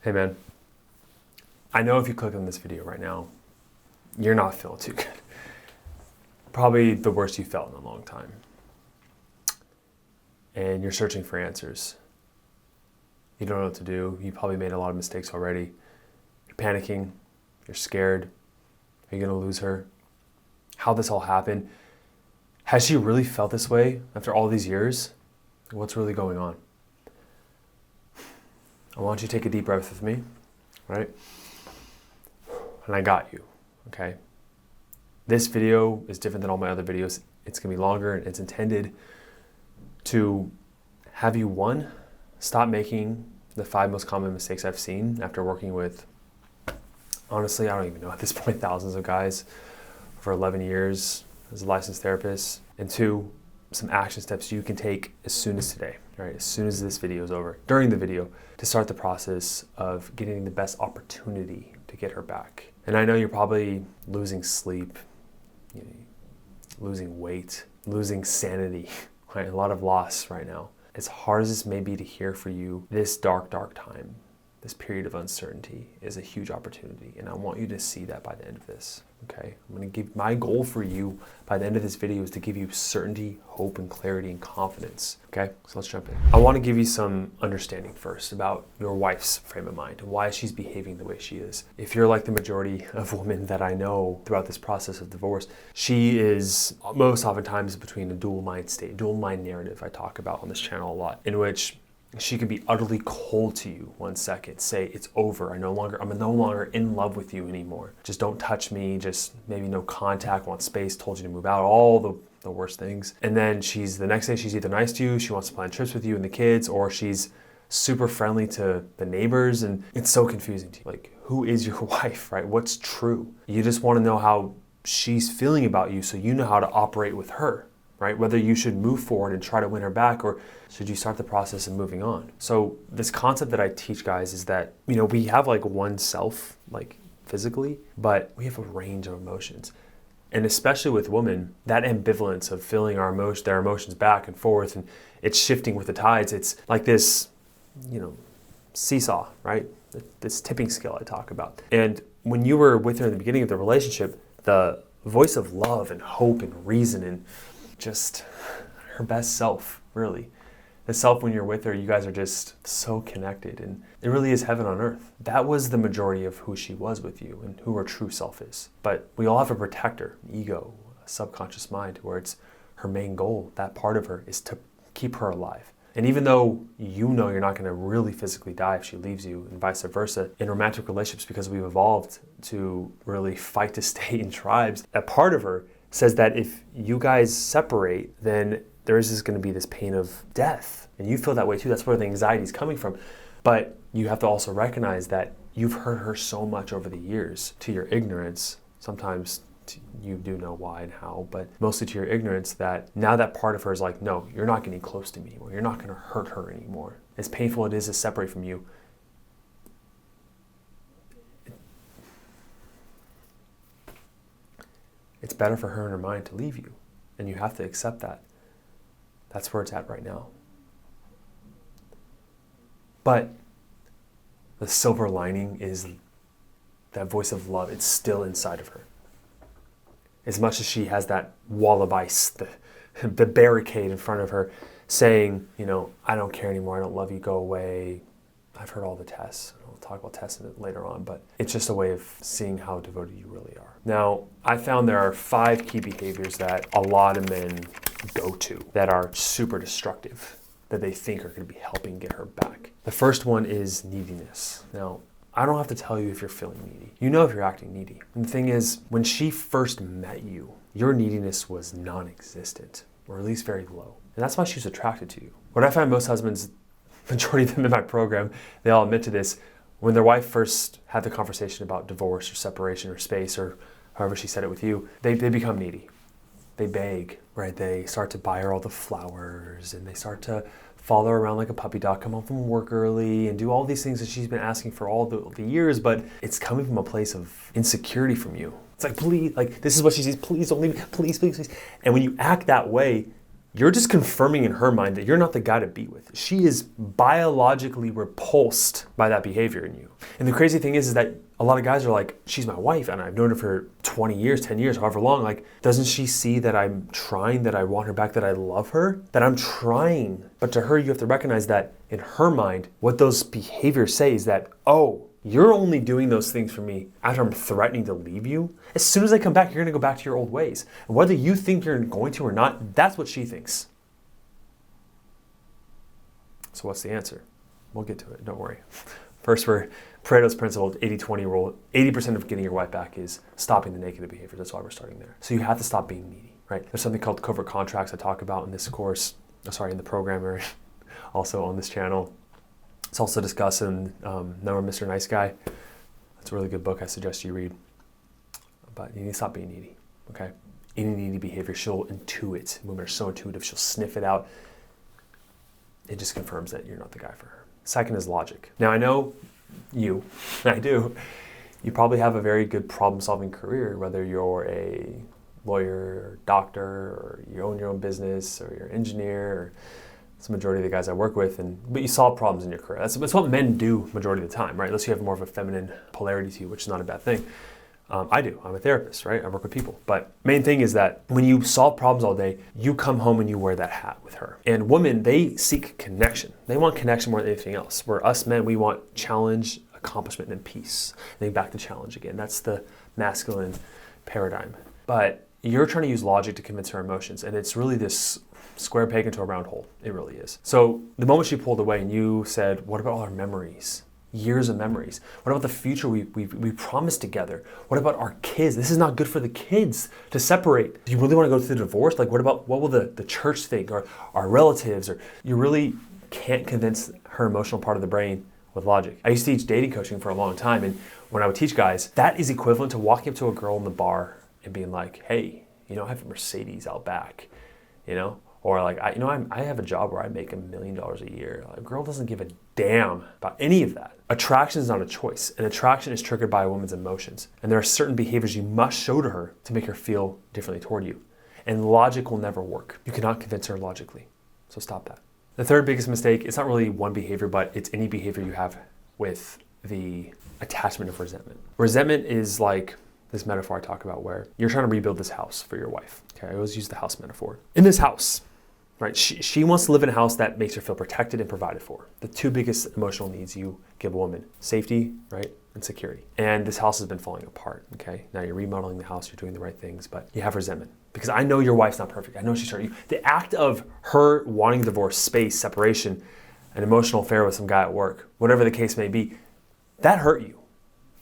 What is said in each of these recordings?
Hey man, I know if you click on this video right now, you're not feeling too good. Probably the worst you felt in a long time. And you're searching for answers. You don't know what to do. You probably made a lot of mistakes already. You're panicking. You're scared. Are you going to lose her? How this all happened? Has she really felt this way after all these years? What's really going on? I want you to take a deep breath with me, right? And I got you, okay? This video is different than all my other videos. It's gonna be longer and it's intended to have you, one, stop making the 5 most common mistakes I've seen after working with, honestly, I don't even know at this point, thousands of guys for 11 years as a licensed therapist. And 2, some action steps you can take as soon as today, right? As soon as this video is over, during the video, to start the process of getting the best opportunity to get her back. And I know you're probably losing sleep, losing weight, losing sanity, right? A lot of loss right now. As hard as this may be to hear for you, this dark time, this period of uncertainty is a huge opportunity. And I want you to see that by the end of this, okay? I'm gonna give, my goal for you by the end of this video is to give you certainty, hope, and clarity and confidence, okay? So let's jump in. I wanna give you some understanding first about your wife's frame of mind and why she's behaving the way she is. If you're like the majority of women that I know throughout this process of divorce, she is most oftentimes between a dual mind state, dual mind narrative I talk about on this channel a lot, in which she could be utterly cold to you 1 second, say it's over, I'm no longer in love with you anymore. Just don't touch me, just maybe no contact, want space, told you to move out, all the worst things. And then the next day she's either nice to you, she wants to plan trips with you and the kids, or she's super friendly to the neighbors, and it's so confusing to you. Like, who is your wife, right? What's true? You just want to know how she's feeling about you so you know how to operate with her, right? Whether you should move forward and try to win her back, or should you start the process of moving on? So this concept that I teach guys is that, we have like one self, like physically, but we have a range of emotions. And especially with women, that ambivalence of feeling their emotions back and forth, and it's shifting with the tides. It's like this, seesaw, right? This tipping scale I talk about. And when you were with her in the beginning of the relationship, the voice of love and hope and reason and just her best self, really. The self when you're with her, you guys are just so connected, and it really is heaven on earth. That was the majority of who she was with you and who her true self is. But we all have a protector, an ego, a subconscious mind, where it's her main goal, that part of her, is to keep her alive. And even though you know you're not gonna really physically die if she leaves you, and vice versa, in romantic relationships, because we've evolved to really fight to stay in tribes, that part of her says that if you guys separate, then there's just going to be this pain of death. And you feel that way too. That's where the anxiety is coming from. But you have to also recognize that you've hurt her so much over the years to your ignorance. Sometimes you do know why and how, but mostly to your ignorance, that now that part of her is like, no, you're not getting close to me anymore. You're not going to hurt her anymore. As painful it is to separate from you, it's better for her in her mind to leave you. And you have to accept that. That's where it's at right now. But the silver lining is that voice of love. It's still inside of her. As much as she has that wall of ice, the barricade in front of her saying, I don't care anymore, I don't love you, go away. I've heard all the tests. We'll talk about tests later on, but it's just a way of seeing how devoted you really are. Now, I found there are 5 key behaviors that a lot of men go to that are super destructive, that they think are going to be helping get her back. The first one is neediness. Now, I don't have to tell you if you're feeling needy. You know if you're acting needy. And the thing is, when she first met you, your neediness was non-existent, or at least very low. And that's why she was attracted to you. What I find most husbands, majority of them in my program, they all admit to this, when their wife first had the conversation about divorce or separation or space, or however she said it with you, they become needy. They beg, right? They start to buy her all the flowers, and they start to follow her around like a puppy dog, come home from work early, and do all these things that she's been asking for all the years, but it's coming from a place of insecurity from you. It's like, please, like, this is what she says, please don't leave me, please, please, please. And when you act that way, you're just confirming in her mind that you're not the guy to be with. She is biologically repulsed by that behavior in you. And the crazy thing is that a lot of guys are like, she's my wife and I've known her for 20 years, 10 years, however long. Like, doesn't she see that I'm trying, that I want her back, that I love her, that I'm trying? But to her, you have to recognize that in her mind, what those behaviors say is that, oh, you're only doing those things for me after I'm threatening to leave you. As soon as I come back, you're gonna go back to your old ways. And whether you think you're going to or not, that's what she thinks. So what's the answer? We'll get to it, don't worry. First, for Pareto's principle, 80-20 rule, 80% of getting your wife back is stopping the negative behavior. That's why we're starting there. So you have to stop being needy, right? There's something called covert contracts I talk about in this course, in the program, also on this channel. It's also discussed in Never Mr. Nice Guy. It's a really good book I suggest you read. But you need to stop being needy, okay? Any needy behavior, she'll intuit. Women are so intuitive, she'll sniff it out. It just confirms that you're not the guy for her. Second is logic. Now I know you probably have a very good problem-solving career, whether you're a lawyer or doctor or you own your own business or you're an engineer, or it's the majority of the guys I work with, but you solve problems in your career. That's what men do majority of the time, right? Unless you have more of a feminine polarity to you, which is not a bad thing. I do. I'm a therapist, right? I work with people. But main thing is that when you solve problems all day, you come home and you wear that hat with her. And women, they seek connection. They want connection more than anything else. Where us men, we want challenge, accomplishment, and peace. And then back to challenge again. That's the masculine paradigm. But you're trying to use logic to convince her emotions. And it's really this square peg into a round hole. It really is. So the moment she pulled away and you said, what about all our memories? Years of memories. What about the future we promised together? What about our kids? This is not good for the kids to separate. Do you really want to go through the divorce? Like, what will the church think, or our relatives? Or you really can't convince her emotional part of the brain with logic. I used to teach dating coaching for a long time, and when I would teach guys, that is equivalent to walking up to a girl in the bar and being like, hey, I have a Mercedes out back, Or like, I have a job where I make $1 million a year. A girl doesn't give a damn about any of that. Attraction is not a choice, and attraction is triggered by a woman's emotions. And there are certain behaviors you must show to her to make her feel differently toward you. And logic will never work. You cannot convince her logically. So stop that. The third biggest mistake, it's not really one behavior, but it's any behavior you have with the attachment of resentment. Resentment is like this metaphor I talk about where you're trying to rebuild this house for your wife. Okay, I always use the house metaphor. In this house, right? She wants to live in a house that makes her feel protected and provided for. The two biggest emotional needs you give a woman: safety, right, and security. And this house has been falling apart, okay? Now you're remodeling the house, you're doing the right things, but you have resentment. Because I know your wife's not perfect. I know she's hurt you. The act of her wanting divorce, space, separation, an emotional affair with some guy at work, whatever the case may be, that hurt you.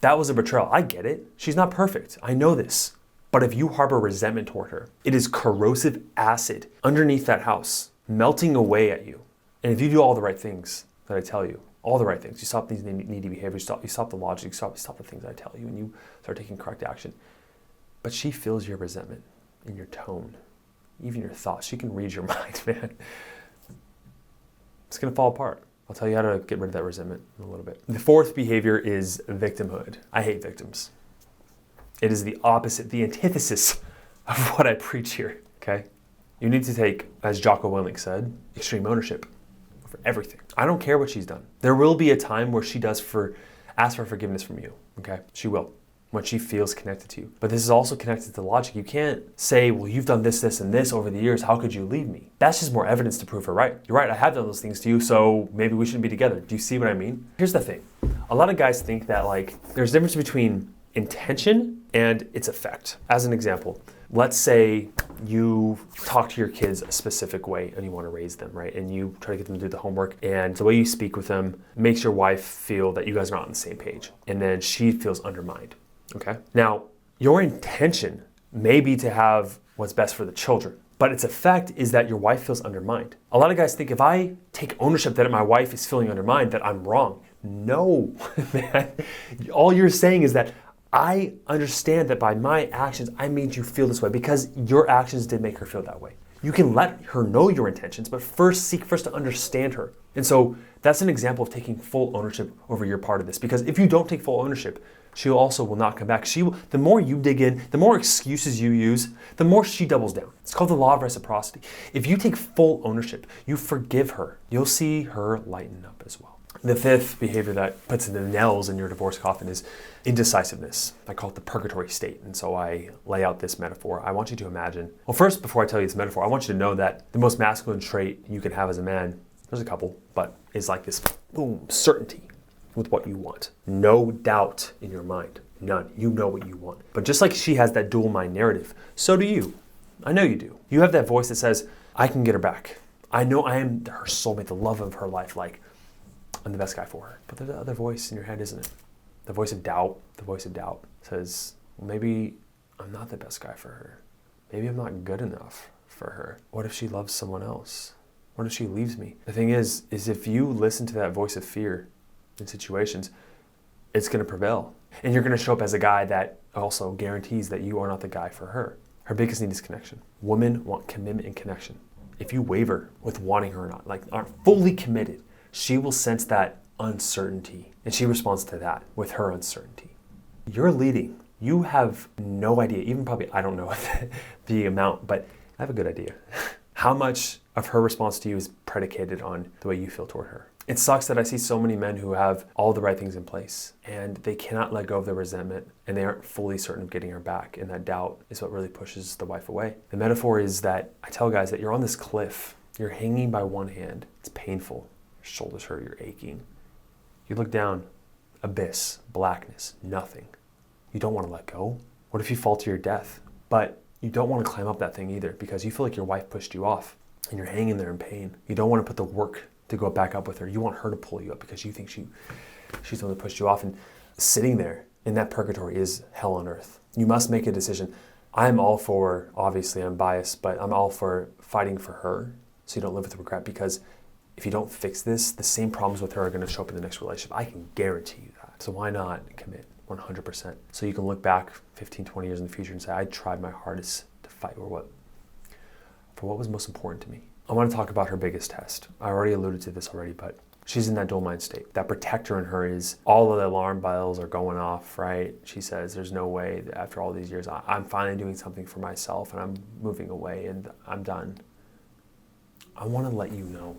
That was a betrayal. I get it. She's not perfect. I know this. But if you harbor resentment toward her, it is corrosive acid underneath that house, melting away at you. And if you do all the right things that I tell you, all the right things, you stop these needy behaviors, you stop the logic, you stop the things I tell you, and you start taking correct action. But she feels your resentment in your tone, even your thoughts. She can read your mind, man. It's gonna fall apart. I'll tell you how to get rid of that resentment in a little bit. The fourth behavior is victimhood. I hate victims. It is the opposite, the antithesis of what I preach here, okay? You need to take, as Jocko Willink said, extreme ownership for everything. I don't care what she's done. There will be a time where she does ask for forgiveness from you, okay? She will, when she feels connected to you. But this is also connected to logic. You can't say, well, you've done this, this, and this over the years. How could you leave me? That's just more evidence to prove her right. You're right, I have done those things to you, so maybe we shouldn't be together. Do you see what I mean? Here's the thing. A lot of guys think that there's a difference between intention and its effect. As an example, let's say you talk to your kids a specific way and you want to raise them, right? And you try to get them to do the homework, and the way you speak with them makes your wife feel that you guys are not on the same page. And then she feels undermined, okay? Now, your intention may be to have what's best for the children, but its effect is that your wife feels undermined. A lot of guys think if I take ownership that my wife is feeling undermined, that I'm wrong. No, man. All you're saying is that I understand that by my actions, I made you feel this way because your actions did make her feel that way. You can let her know your intentions, but seek first to understand her. And so that's an example of taking full ownership over your part of this, because if you don't take full ownership, she also will not come back. The more you dig in, the more excuses you use, the more she doubles down. It's called the law of reciprocity. If you take full ownership, you forgive her, you'll see her lighten up as well. The fifth behavior that puts the nails in your divorce coffin is indecisiveness. I call it the purgatory state. And so I lay out this metaphor. I want you to imagine, well, first, before I tell you this metaphor, I want you to know that the most masculine trait you can have as a man, there's a couple, but is like this, boom, certainty with what you want. No doubt in your mind. None. You know what you want. But just like she has that dual mind narrative, so do you. I know you do. You have that voice that says, I can get her back. I know I am her soulmate, the love of her life. Like, I'm the best guy for her. But there's the other voice in your head, isn't it? The voice of doubt. The voice of doubt says, well, maybe I'm not the best guy for her. Maybe I'm not good enough for her. What if she loves someone else? What if she leaves me? The thing is if you listen to that voice of fear in situations, it's going to prevail. And you're going to show up as a guy that also guarantees that you are not the guy for her. Her biggest need is connection. Women want commitment and connection. If you waver with wanting her or not, like aren't fully committed, she will sense that uncertainty. And she responds to that with her uncertainty. You're leading. You have no idea, even probably, I don't know the amount, but I have a good idea. How much of her response to you is predicated on the way you feel toward her. It sucks that I see so many men who have all the right things in place and they cannot let go of their resentment and they aren't fully certain of getting her back. And that doubt is what really pushes the wife away. The metaphor is that I tell guys that you're on this cliff. You're hanging by one hand. It's painful. Your shoulders hurt. You're aching. You look down. Abyss. Blackness. Nothing. You don't want to let go. What if you fall to your death? But you don't want to climb up that thing either because you feel like your wife pushed you off and you're hanging there in pain. You don't want to put the work to go back up with her. You want her to pull you up because you think she's the one that pushed you off. And sitting there in that purgatory is hell on earth. You must make a decision. I'm all for, obviously I'm biased, but I'm all for fighting for her so you don't live with regret, because if you don't fix this, the same problems with her are going to show up in the next relationship. I can guarantee you that. So why not commit 100%? So you can look back 15, 20 years in the future and say, I tried my hardest to fight for what was most important to me. I want to talk about her biggest test. I already alluded to this already, but she's in that dual mind state. That protector in her is all of the alarm bells are going off, right? She says, there's no way that after all these years, I'm finally doing something for myself and I'm moving away and I'm done. I want to let you know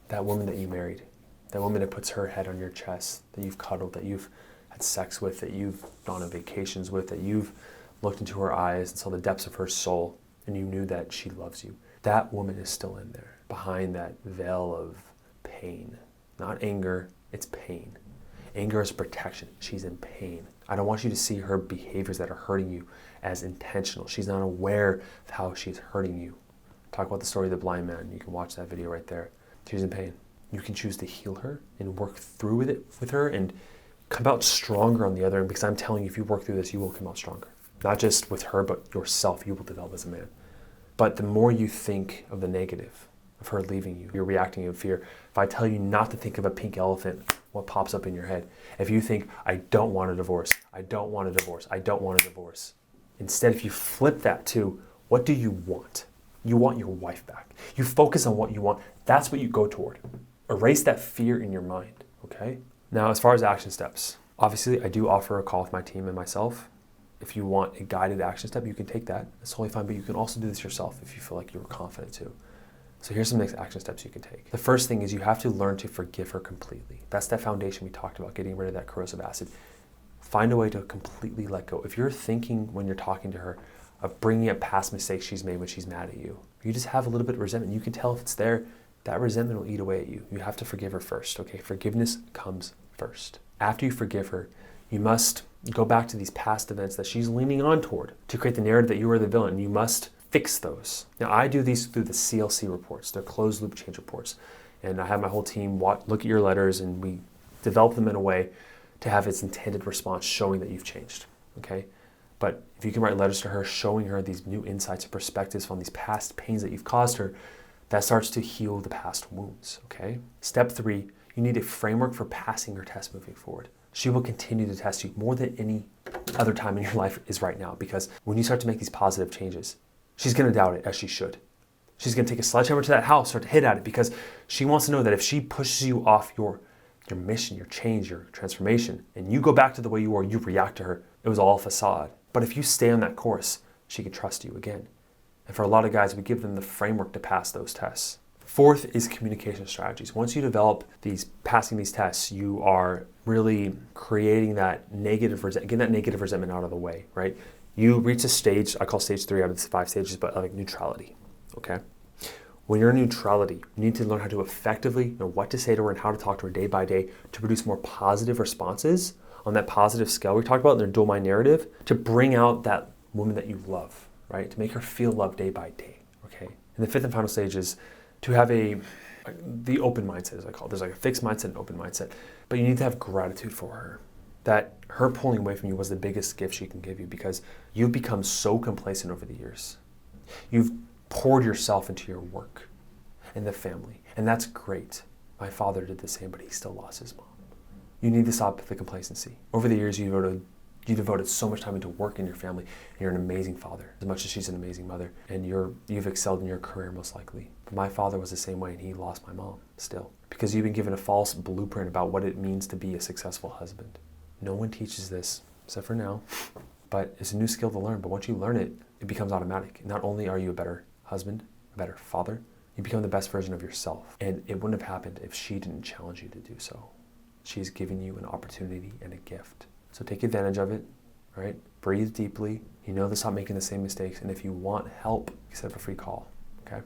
that woman that you married, that woman that puts her head on your chest, that you've cuddled, that you've had sex with, that you've gone on vacations with, that you've looked into her eyes and saw the depths of her soul and you knew that she loves you. That woman is still in there, behind that veil of pain. Not anger, it's pain. Anger is protection. She's in pain. I don't want you to see her behaviors that are hurting you as intentional. She's not aware of how she's hurting you. Talk about the story of the blind man. You can watch that video right there. She's in pain. You can choose to heal her and work through with her and come out stronger on the other end, because I'm telling you, if you work through this, you will come out stronger. Not just with her, but yourself. You will develop as a man. But the more you think of the negative, of her leaving you, you're reacting in fear. If I tell you not to think of a pink elephant, what pops up in your head? If you think, I don't want a divorce, I don't want a divorce, I don't want a divorce. Instead, if you flip that to, what do you want? You want your wife back. You focus on what you want. That's what you go toward. Erase that fear in your mind, okay? Now, as far as action steps, obviously I do offer a call with my team and myself. If you want a guided action step, you can take that. That's totally fine, but you can also do this yourself if you feel like you're confident to. So here's some next action steps you can take. The first thing is you have to learn to forgive her completely. That's that foundation we talked about, getting rid of that corrosive acid. Find a way to completely let go. If you're thinking when you're talking to her of bringing up past mistakes she's made when she's mad at you, you just have a little bit of resentment. You can tell if it's there, that resentment will eat away at you. You have to forgive her first, okay? Forgiveness comes first. After you forgive her, you must go back to these past events that she's leaning on toward to create the narrative that you are the villain. You must fix those. Now, I do these through the CLC reports, they're closed loop change reports. And I have my whole team look at your letters and we develop them in a way to have its intended response showing that you've changed, okay? But if you can write letters to her showing her these new insights and perspectives on these past pains that you've caused her, that starts to heal the past wounds, okay? Step 3, you need a framework for passing your test moving forward. She will continue to test you more than any other time in your life is right now, because when you start to make these positive changes, she's going to doubt it, as she should. She's going to take a sledgehammer to that house, start to hit at it, because she wants to know that if she pushes you off your mission, your change, your transformation, and you go back to the way you were, you react to her, it was all a facade. But if you stay on that course, she can trust you again. And for a lot of guys, we give them the framework to pass those tests. Fourth is communication strategies. Once you develop passing these tests, you are really creating getting that negative resentment out of the way, right? You reach a stage, I call stage 3 out of the 5 stages, but like neutrality, okay? When you're in neutrality, you need to learn how to effectively know what to say to her and how to talk to her day by day to produce more positive responses on that positive scale we talked about in their dual mind narrative, to bring out that woman that you love, right? To make her feel loved day by day, okay? And the fifth and final stage is to have the open mindset, as I call it. There's like a fixed mindset and open mindset, but you need to have gratitude for her. That her pulling away from you was the biggest gift she can give you, because you've become so complacent over the years. You've poured yourself into your work and the family, and that's great. My father did the same, but he still lost his mom. You need to stop the complacency. Over the years, you devoted so much time into work and your family, and you're an amazing father, as much as she's an amazing mother, and you've excelled in your career most likely. But my father was the same way, and he lost my mom still, because you've been given a false blueprint about what it means to be a successful husband. No one teaches this, except for now, but it's a new skill to learn. But once you learn it, it becomes automatic. Not only are you a better husband, a better father, you become the best version of yourself. And it wouldn't have happened if she didn't challenge you to do so. She's given you an opportunity and a gift. So take advantage of it, right? Breathe deeply. You know to stop making the same mistakes. And if you want help, set up a free call, okay?